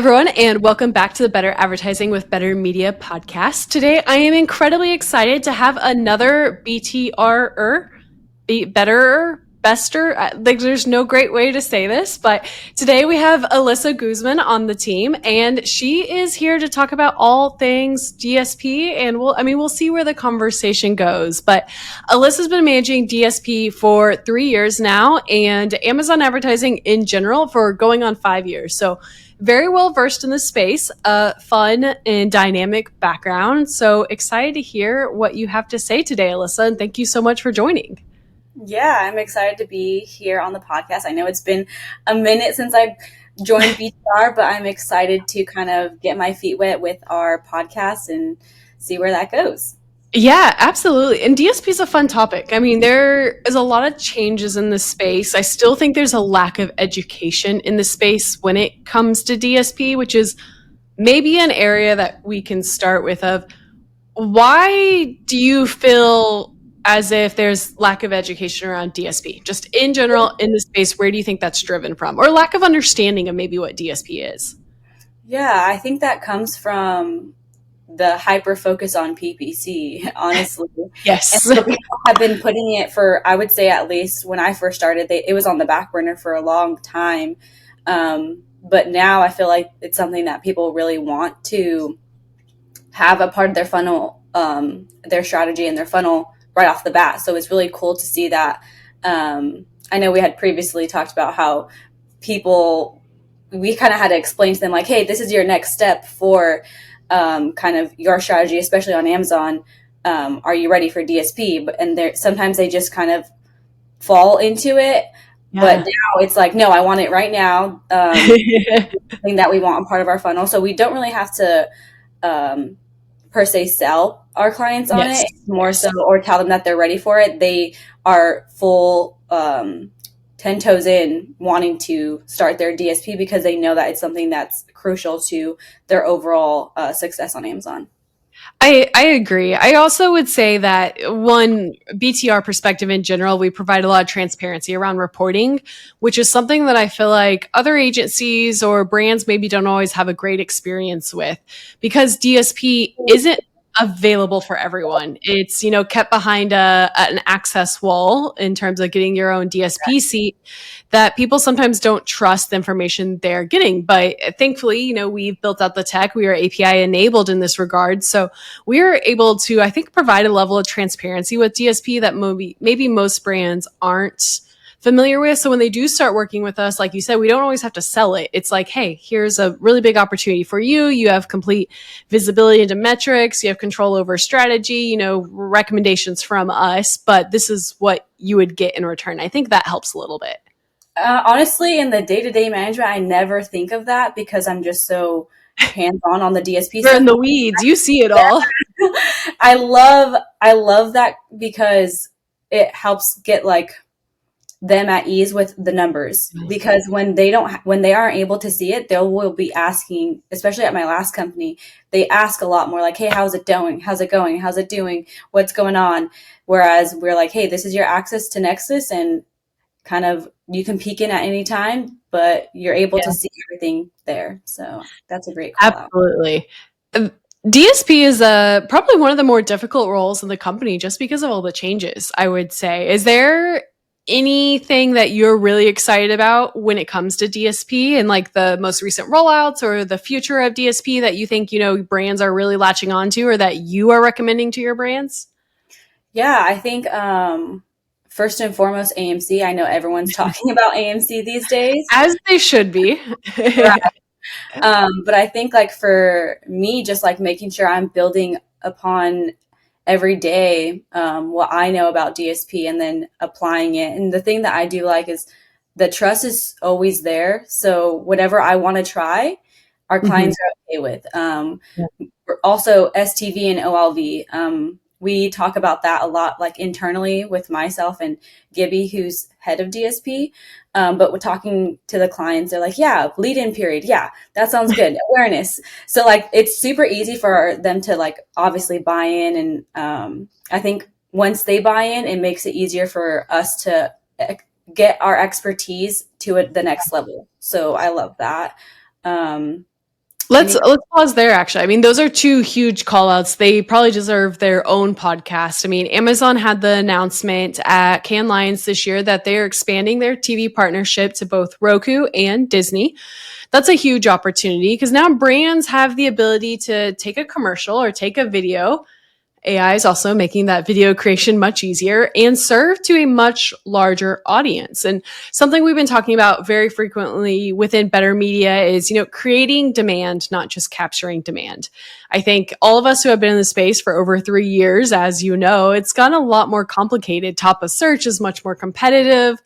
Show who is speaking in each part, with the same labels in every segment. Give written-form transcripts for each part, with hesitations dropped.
Speaker 1: everyone, and welcome back to the Better Advertising with Better Media podcast. Today, I am incredibly excited to have another BTR, bester. There's no great way to say this, but today we have Alyssa Guzman on the team, and she is here to talk about all things DSP, and we'll see where the conversation goes. But Alyssa's been managing DSP for 3 years now, and Amazon advertising in general for going on 5 years. So very well versed in the space, fun and dynamic background. So excited to hear what you have to say today, Alyssa, and thank you so much for joining.
Speaker 2: Yeah, I'm excited to be here on the podcast. I know it's been a minute since I joined BTR, but I'm excited to kind of get my feet wet with our podcast and see where that goes.
Speaker 1: Yeah, absolutely. And DSP is a fun topic. I mean, there is a lot of changes in the space. I still think there's a lack of education in the space when it comes to DSP, which is maybe an area that we can start with of why do you feel as if there's lack of education around DSP? Just in general, in the space, where do you think that's driven from? Or lack of understanding of maybe what DSP is?
Speaker 2: Yeah, I think that comes from the hyper focus on PPC, honestly.
Speaker 1: Yes.
Speaker 2: And so people have been putting it for, I would say at least when I first started, it was on the back burner for a long time. But now I feel like it's something that people really want to have a part of their funnel, their strategy and their funnel right off the bat. So it's really cool to see that. I know we had previously talked about how we kind of had to explain to them like, hey, this is your next step for kind of your strategy, especially on Amazon. Are you ready for DSP? And sometimes they just kind of fall into it. Yeah. But now it's like, no, I want it right now. Something that we want a part of our funnel. So we don't really have to per se sell our clients on it. It's more so, or tell them that they're ready for it. They are full 10 toes in wanting to start their DSP because they know that it's something that's crucial to their overall success on Amazon.
Speaker 1: I agree. I also would say that one BTR perspective in general, we provide a lot of transparency around reporting, which is something that I feel like other agencies or brands maybe don't always have a great experience with because DSP isn't available for everyone. It's, kept behind an access wall in terms of getting your own DSP seat that people sometimes don't trust the information they're getting. But thankfully, we've built out the tech. We are API enabled in this regard. So we are able to, I think, provide a level of transparency with DSP that maybe most brands aren't familiar with. So when they do start working with us, like you said, we don't always have to sell it. It's like, hey, here's a really big opportunity for you. You have complete visibility into metrics. You have control over strategy, recommendations from us, but this is what you would get in return. I think that helps a little bit.
Speaker 2: Honestly, in the day-to-day management, I never think of that because I'm just so hands-on on the DSP
Speaker 1: You're in the weeds. You see it all.
Speaker 2: I love that because it helps get like them at ease with the numbers, because when they aren't able to see it, they will be asking, especially at my last company, they ask a lot more like, hey, how's it doing? How's it going? How's it doing? What's going on? Whereas we're like, hey, this is your access to Nexus and kind of you can peek in at any time, but you're able to see everything there. So that's a great call.
Speaker 1: Absolutely. DSP is probably one of the more difficult roles in the company just because of all the changes, I would say. Is there anything that you're really excited about when it comes to DSP and like the most recent rollouts or the future of DSP that you think, brands are really latching onto or that you are recommending to your brands?
Speaker 2: Yeah, I think first and foremost, AMC. I know everyone's talking about AMC these days.
Speaker 1: As they should be.
Speaker 2: Right. But I think like for me, just like making sure I'm building upon every day what I know about DSP and then applying it. And the thing that I do like is the trust is always there. So whatever I want to try, our clients are okay with. Also STV and OLV. We talk about that a lot, like internally with myself and Gibby, who's head of DSP. But we're talking to the clients. They're like, yeah, lead-in period. Yeah, that sounds good. Awareness. So like, it's super easy for them to like, obviously buy in. And I think once they buy in, it makes it easier for us to get our expertise to the next level. So I love that.
Speaker 1: Let's pause there, actually. I mean, those are two huge call outs. They probably deserve their own podcast. I mean, Amazon had the announcement at Cannes Lions this year that they're expanding their TV partnership to both Roku and Disney. That's a huge opportunity because now brands have the ability to take a commercial or take a video. AI is also making that video creation much easier and serve to a much larger audience. And something we've been talking about very frequently within Better Media is, creating demand, not just capturing demand. I think all of us who have been in the space for over 3 years, as you know, it's gotten a lot more complicated. Top of search is much more competitive.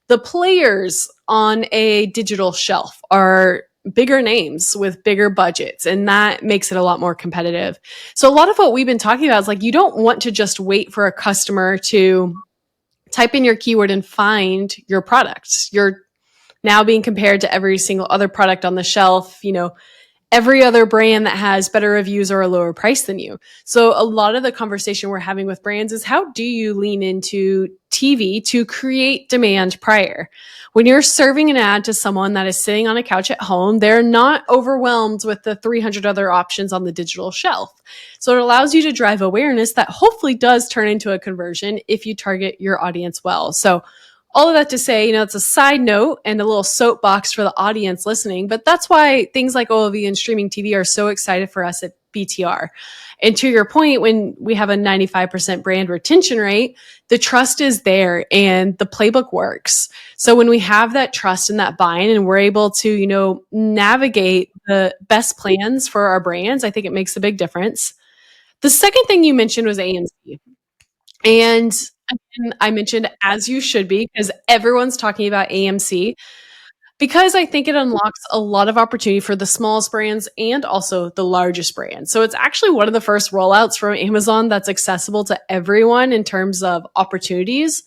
Speaker 1: The players on a digital shelf are bigger names with bigger budgets, and that makes it a lot more competitive. So a lot of what we've been talking about is like, you don't want to just wait for a customer to type in your keyword and find your product. You're now being compared to every single other product on the shelf, every other brand that has better reviews or a lower price than you. So a lot of the conversation we're having with brands is, how do you lean into TV to create demand prior? When you're serving an ad to someone that is sitting on a couch at home, they're not overwhelmed with the 300 other options on the digital shelf. So it allows you to drive awareness that hopefully does turn into a conversion if you target your audience well. So all of that to say, it's a side note and a little soapbox for the audience listening, but that's why things like OLV and streaming TV are so excited for us at BTR. And to your point, when we have a 95% brand retention rate, the trust is there and the playbook works. So when we have that trust and that buy-in and we're able to, navigate the best plans for our brands, I think it makes a big difference. The second thing you mentioned was AMC. And I mentioned, as you should be, because everyone's talking about AMC, because I think it unlocks a lot of opportunity for the smallest brands and also the largest brands. So it's actually one of the first rollouts from Amazon that's accessible to everyone in terms of opportunities.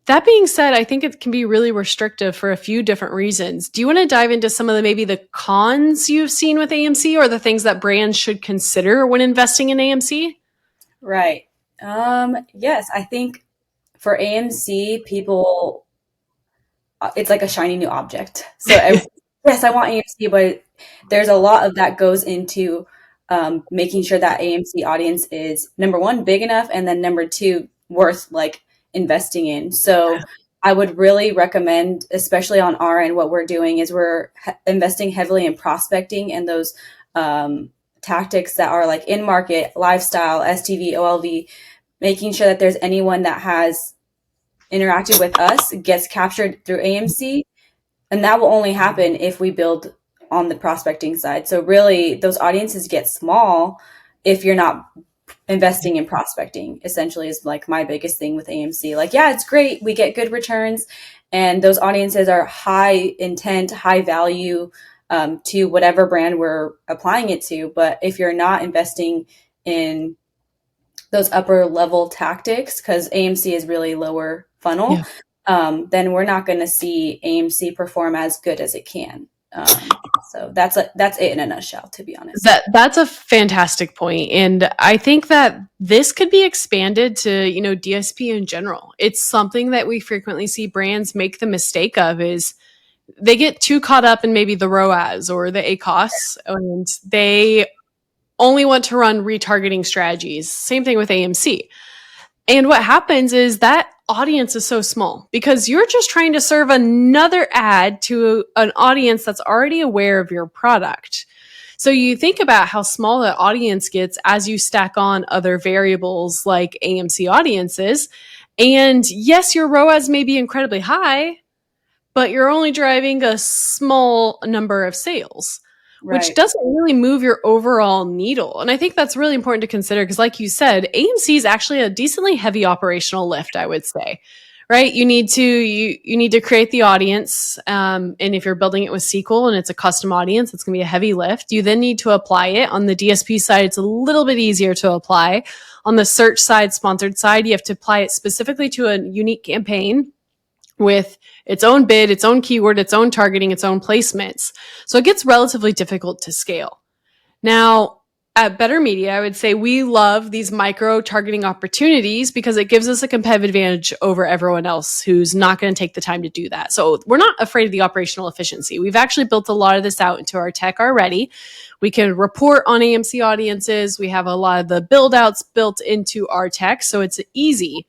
Speaker 1: That being said, I think it can be really restrictive for a few different reasons. Do you want to dive into some of maybe the cons you've seen with AMC or the things that brands should consider when investing in AMC?
Speaker 2: Right. Yes, I think for AMC, people, it's like a shiny new object. So yes, I want AMC, but there's a lot of that goes into making sure that AMC audience is, number one, big enough, and then number two, worth like investing in. So I would really recommend, especially on our end, what we're doing is we're investing heavily in prospecting and those tactics that are like in market, lifestyle, STV, OLV, making sure that there's anyone that has interacted with us gets captured through AMC. And that will only happen if we build on the prospecting side. So really those audiences get small if you're not investing in prospecting, essentially, is like my biggest thing with AMC. Like, yeah, it's great. We get good returns and those audiences are high intent, high value to whatever brand we're applying it to. But if you're not investing in those upper level tactics, because AMC is really lower funnel, then we're not going to see AMC perform as good as it can. So that's it in a nutshell, to be honest.
Speaker 1: That's a fantastic point. And I think that this could be expanded to, DSP in general. It's something that we frequently see brands make the mistake of, is they get too caught up in maybe the ROAS or the ACOS, and they only want to run retargeting strategies. Same thing with AMC. And what happens is that audience is so small because you're just trying to serve another ad to an audience that's already aware of your product. So you think about how small that audience gets as you stack on other variables like AMC audiences. And yes, your ROAS may be incredibly high, but you're only driving a small number of sales. Right. Which doesn't really move your overall needle. And I think that's really important to consider because, like you said, AMC is actually a decently heavy operational lift, I would say, right? You need to create the audience. And if you're building it with SQL and it's a custom audience, it's going to be a heavy lift. You then need to apply it. On the DSP side, it's a little bit easier to apply. On the search side, sponsored side, you have to apply it specifically to a unique campaign with its own bid, its own keyword, its own targeting, its own placements. So it gets relatively difficult to scale. Now, at BTR Media, I would say we love these micro targeting opportunities because it gives us a competitive advantage over everyone else who's not going to take the time to do that. So we're not afraid of the operational efficiency. We've actually built a lot of this out into our tech already. We can report on AMC audiences. We have a lot of the build outs built into our tech. So it's easy.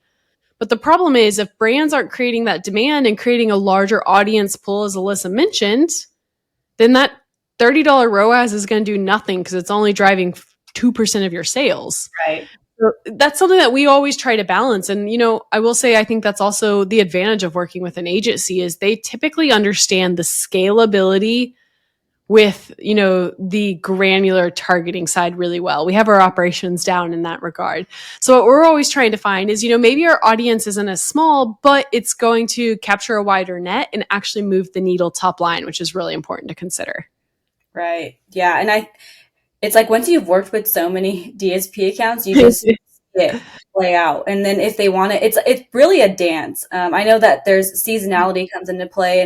Speaker 1: But the problem is if brands aren't creating that demand and creating a larger audience pool, as Alyssa mentioned, then that $30 ROAS is going to do nothing because it's only driving 2% of your sales.
Speaker 2: Right.
Speaker 1: So that's something that we always try to balance. And, I will say, I think that's also the advantage of working with an agency is they typically understand the scalability with, the granular targeting side really well. We have our operations down in that regard. So what we're always trying to find is, maybe our audience isn't as small, but it's going to capture a wider net and actually move the needle top line, which is really important to consider.
Speaker 2: Right. Yeah. And it's like once you've worked with so many DSP accounts, you just see it play out. And then if they want it, it's really a dance. I know that there's seasonality comes into play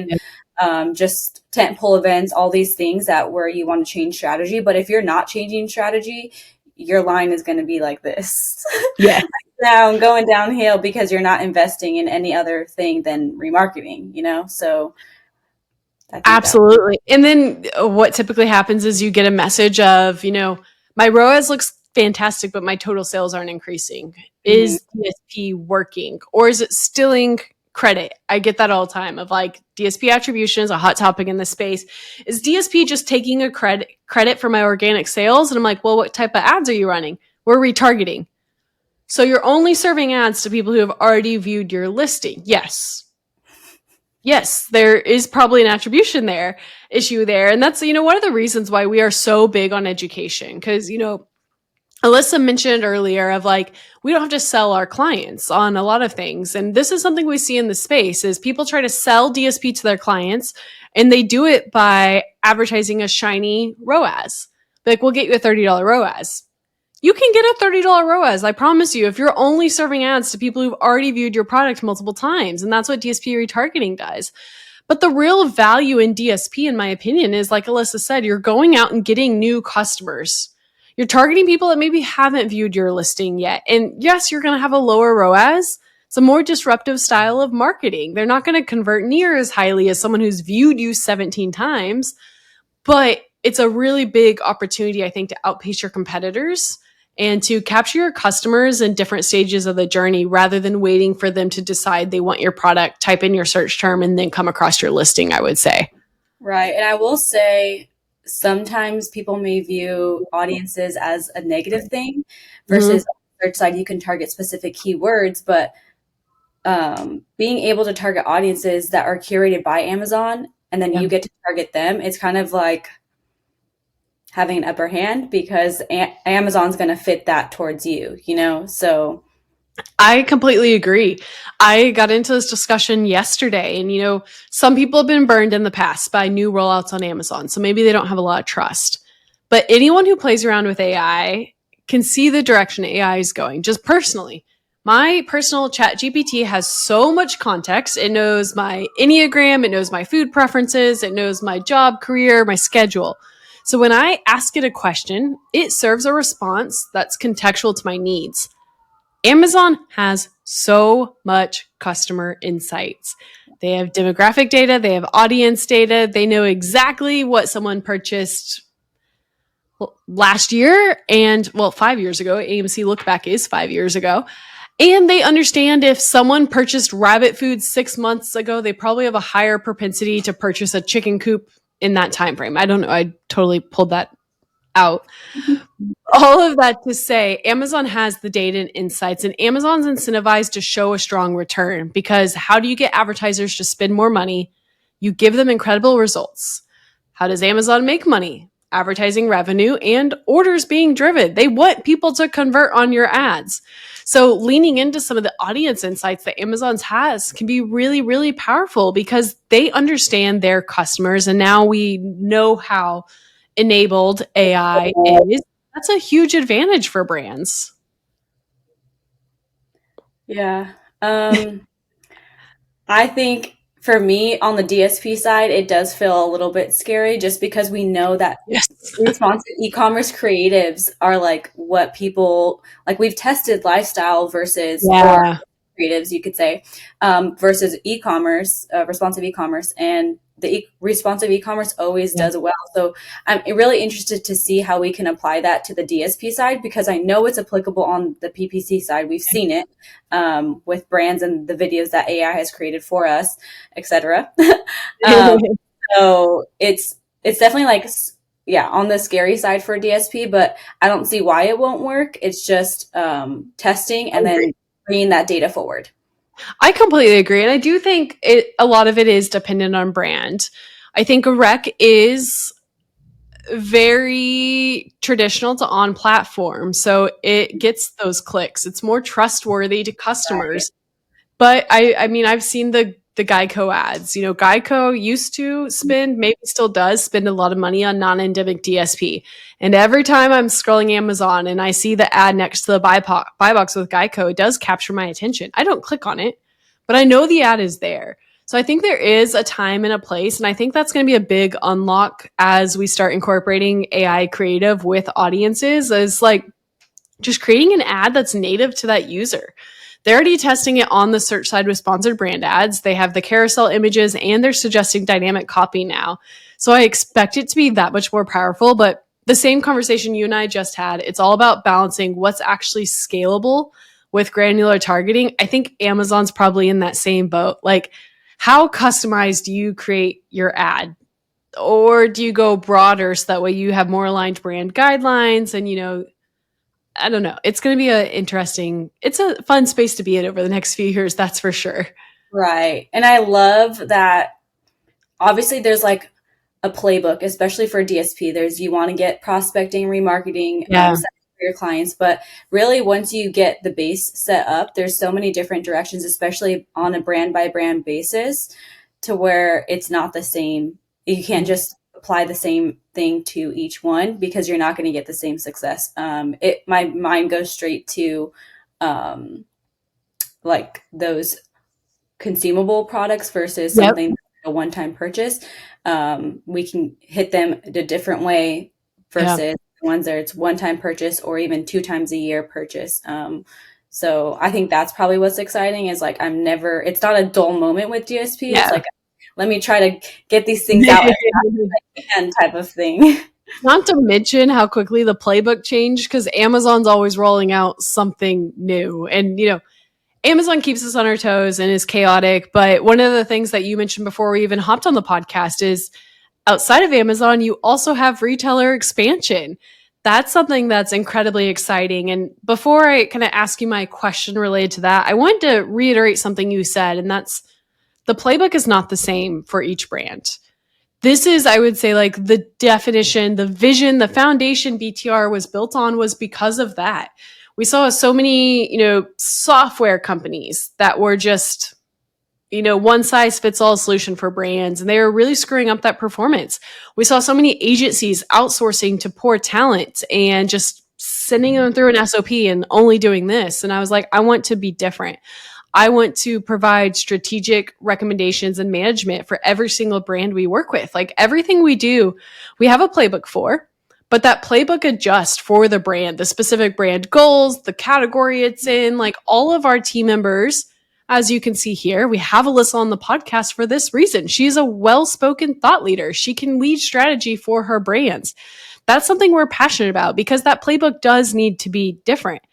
Speaker 2: and just tentpole events, all these things where you want to change strategy. But if you're not changing strategy, your line is going to be like this.
Speaker 1: Yeah.
Speaker 2: Now going downhill because you're not investing in any other thing than remarketing, So
Speaker 1: absolutely. And then what typically happens is you get a message of, my ROAS looks fantastic, but my total sales aren't increasing. Mm-hmm. Is DSP working or is it stealing credit? I get that all the time of like DSP attribution is a hot topic in this space. Is DSP just taking a credit for my organic sales? And I'm like, well, what type of ads are you running? We're retargeting. So you're only serving ads to people who have already viewed your listing. Yes, there is probably an attribution issue there. And that's, one of the reasons why we are so big on education. Because, Alyssa mentioned earlier of like, we don't have to sell our clients on a lot of things. And this is something we see in the space is people try to sell DSP to their clients and they do it by advertising a shiny ROAS. Like, we'll get you a $30 ROAS. You can get a $30 ROAS, I promise you, if you're only serving ads to people who've already viewed your product multiple times. And that's what DSP retargeting does. But the real value in DSP, in my opinion, is like Alyssa said, you're going out and getting new customers. You're targeting people that maybe haven't viewed your listing yet. And yes, you're going to have a lower ROAS. It's a more disruptive style of marketing. They're not going to convert near as highly as someone who's viewed you 17 times. But it's a really big opportunity, I think, to outpace your competitors and to capture your customers in different stages of the journey rather than waiting for them to decide they want your product, type in your search term, and then come across your listing, I would say.
Speaker 2: Right. And I will say sometimes people may view audiences as a negative thing versus on the search side, you can target specific keywords, but being able to target audiences that are curated by Amazon and then you get to target them, it's kind of like having an upper hand because Amazon's going to fit that towards you, So
Speaker 1: I completely agree. I got into this discussion yesterday and, some people have been burned in the past by new rollouts on Amazon. So maybe they don't have a lot of trust, but anyone who plays around with AI can see the direction AI is going. Just personally, my personal chat GPT has so much context. It knows my Enneagram. It knows my food preferences. It knows my job, career, my schedule. So when I ask it a question, it serves a response that's contextual to my needs. Amazon has so much customer insights. They have demographic data, they have audience data, they know exactly what someone purchased last year and, 5 years ago. AMC Look Back is 5 years ago. And they understand if someone purchased rabbit food 6 months ago, they probably have a higher propensity to purchase a chicken coop in that time frame. I don't know. I totally pulled that out. All of that to say, Amazon has the data and insights, and Amazon's incentivized to show a strong return because how do you get advertisers to spend more money? You give them incredible results. How does Amazon make money? Advertising revenue and orders being driven. They want people to convert on your ads. So leaning into some of the audience insights that Amazon has can be really, really powerful because they understand their customers. And now we know how enabled AI is. That's a huge advantage for brands.
Speaker 2: Yeah. I think For me, on the DSP side, it does feel a little bit scary just because we know that
Speaker 1: Yes.
Speaker 2: responsive e-commerce creatives are like what people like. We've tested lifestyle versus or
Speaker 1: Yeah.
Speaker 2: creatives, you could say, versus e-commerce, responsive e-commerce, and the responsive e-commerce always
Speaker 1: Yeah.
Speaker 2: does well. So I'm really interested to see how we can apply that to the DSP side, because I know it's applicable on the PPC side. We've seen it with brands and the videos that AI has created for us, etc. um, so it's definitely like, yeah, on the scary side for DSP, but I don't see why it won't work. It's just testing and then bringing that data forward.
Speaker 1: I completely agree. And I do think a lot of it is dependent on brand. I think a rec is very traditional to on platform. So it gets those clicks. It's more trustworthy to
Speaker 2: Right.
Speaker 1: customers. But I mean, I've seen the Geico ads. You know, Geico used to spend, maybe still does spend a lot of money on non-endemic DSP. And every time I'm scrolling Amazon and I see the ad next to the buy box with Geico, it does capture my attention. I don't click on it, but I know the ad is there. So I think there is a time and a place, and I think that's going to be a big unlock as we start incorporating AI creative with audiences. Is like just creating an ad that's native to that user. They're already testing it on the search side with sponsored brand ads. They have the carousel images and they're suggesting dynamic copy now. So I expect it to be that much more powerful. But the same conversation you and I just had, it's all about balancing what's actually scalable with granular targeting. I think Amazon's probably in that same boat. Like, how customized do you create your ad? Or do you go broader so that way you have more aligned brand guidelines and, you know, I don't know. It's going to be it's a fun space to be in over the next few years. That's for sure.
Speaker 2: Right. And I love that obviously there's like a playbook, especially for DSP. There's, you want to get prospecting, remarketing,
Speaker 1: Yeah.
Speaker 2: set for your clients. But really, once you get the base set up, there's so many different directions, especially on a brand by brand basis, to where it's not the same. You can't just apply the same thing to each one because you're not going to get the same success. My mind goes straight to um, like those consumable products versus
Speaker 1: Yep.
Speaker 2: something a one-time purchase. We can hit them a different way
Speaker 1: Yeah.
Speaker 2: versus ones that it's one-time purchase or even 2 times a year purchase. So I think that's probably what's exciting is like it's not a dull moment with DSP. It's
Speaker 1: Yeah.
Speaker 2: like, let me try to get these things out as fast as I can type of thing.
Speaker 1: Not to mention how quickly the playbook changed because Amazon's always rolling out something new. And, you know, Amazon keeps us on our toes and is chaotic. But one of the things that you mentioned before we even hopped on the podcast is outside of Amazon, you also have retailer expansion. That's something that's incredibly exciting. And before I kind of ask you my question related to that, I wanted to reiterate something you said, and that's the playbook is not the same for each brand. This is, I would say, like the definition, the vision, the foundation BTR was built on was because of that. We saw so many, you know, software companies that were just, you know, one size fits all solution for brands, and they were really screwing up that performance. We saw so many agencies outsourcing to poor talent and just sending them through an SOP and only doing this. And I was like, I want to be different. I want to provide strategic recommendations and management for every single brand we work with. Like everything we do, we have a playbook for, but that playbook adjusts for the brand, the specific brand goals, the category it's in. Like all of our team members, as you can see here, we have Alyssa on the podcast for this reason. She's a well spoken thought leader. She can lead strategy for her brands. That's something we're passionate about because that playbook does need to be different.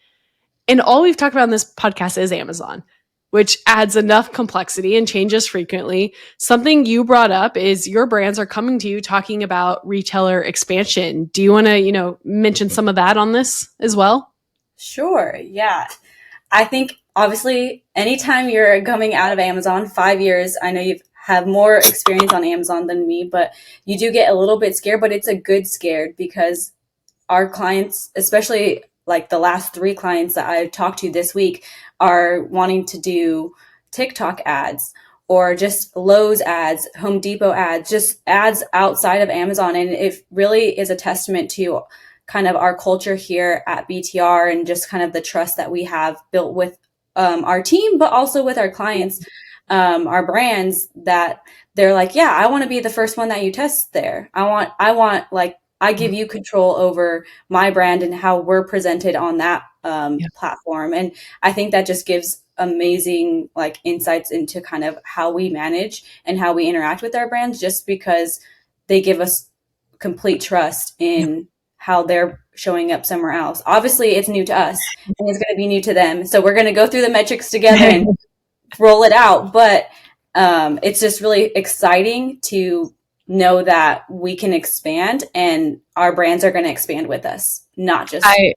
Speaker 1: And all we've talked about in this podcast is Amazon, which adds enough complexity and changes frequently. Something you brought up is your brands are coming to you talking about retailer expansion. Do you want to, you know, mention some of that on this as well?
Speaker 2: Sure. Yeah. I think obviously anytime you're coming out of Amazon, 5 years, I know you've have more experience on Amazon than me, but you do get a little bit scared, but it's a good scared because our clients, especially like the last 3 clients that I've talked to this week, are wanting to do TikTok ads or just Lowe's ads, Home Depot ads, just ads outside of Amazon. And it really is a testament to kind of our culture here at BTR and just kind of the trust that we have built with our team, but also with our clients. our brands that they're like, yeah, I want to be the first one that you test there. I want like, I give you control over my brand and how we're presented on that platform. And I think that just gives amazing like insights into kind of how we manage and how we interact with our brands, just because they give us complete trust in how they're showing up somewhere else. Obviously, it's new to us and it's going to be new to them. So we're going to go through the metrics together and roll it out. But it's just really exciting to know that we can expand and our brands are going to expand with us, not just.
Speaker 1: I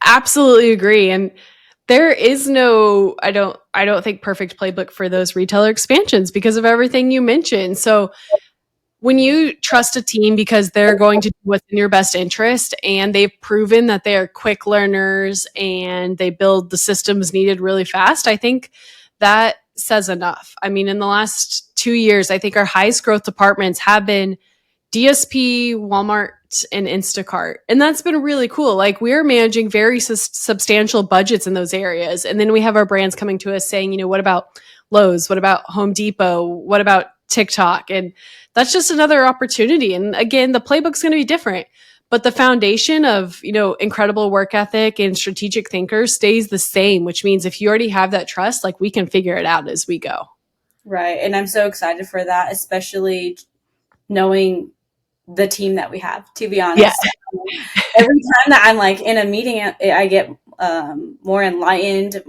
Speaker 1: absolutely agree. And there is no, I don't think perfect playbook for those retailer expansions because of everything you mentioned. So when you trust a team because they're going to do what's in your best interest and they've proven that they are quick learners and they build the systems needed really fast, I think that says enough. I mean, in the last 2 years, I think our highest growth departments have been DSP, Walmart, and Instacart. And that's been really cool. Like we're managing very substantial budgets in those areas. And then we have our brands coming to us saying, what about Lowe's? What about Home Depot? What about TikTok? And that's just another opportunity. And again, the playbook's going to be different, but the foundation of, incredible work ethic and strategic thinkers stays the same, which means if you already have that trust, like we can figure it out as we go.
Speaker 2: Right. And I'm so excited for that, especially knowing the team that we have, to be honest. Yeah. Every time that I'm like in a meeting, I get more enlightened,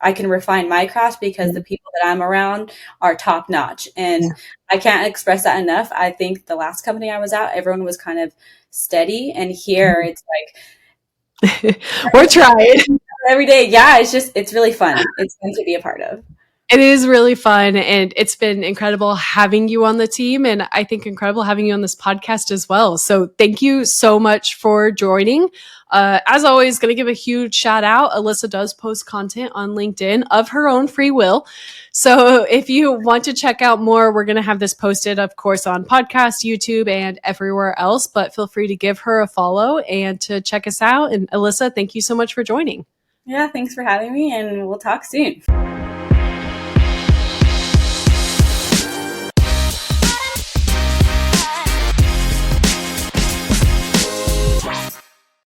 Speaker 2: I can refine my craft because the people that I'm around are top notch. And I can't express that enough. I think the last company I was at, everyone was kind of steady. And here it's
Speaker 1: like, we're trying
Speaker 2: every day. Yeah. It's really fun. It's fun to be a part of.
Speaker 1: It is really fun, and it's been incredible having you on the team, and I think incredible having you on this podcast as well. So thank you so much for joining. As always, going to give a huge shout out. Alyssa does post content on LinkedIn of her own free will. So if you want to check out more, we're going to have this posted, of course, on podcast, YouTube, and everywhere else, but feel free to give her a follow and to check us out. And Alyssa, thank you so much for joining.
Speaker 2: Yeah, thanks for having me, and we'll talk soon.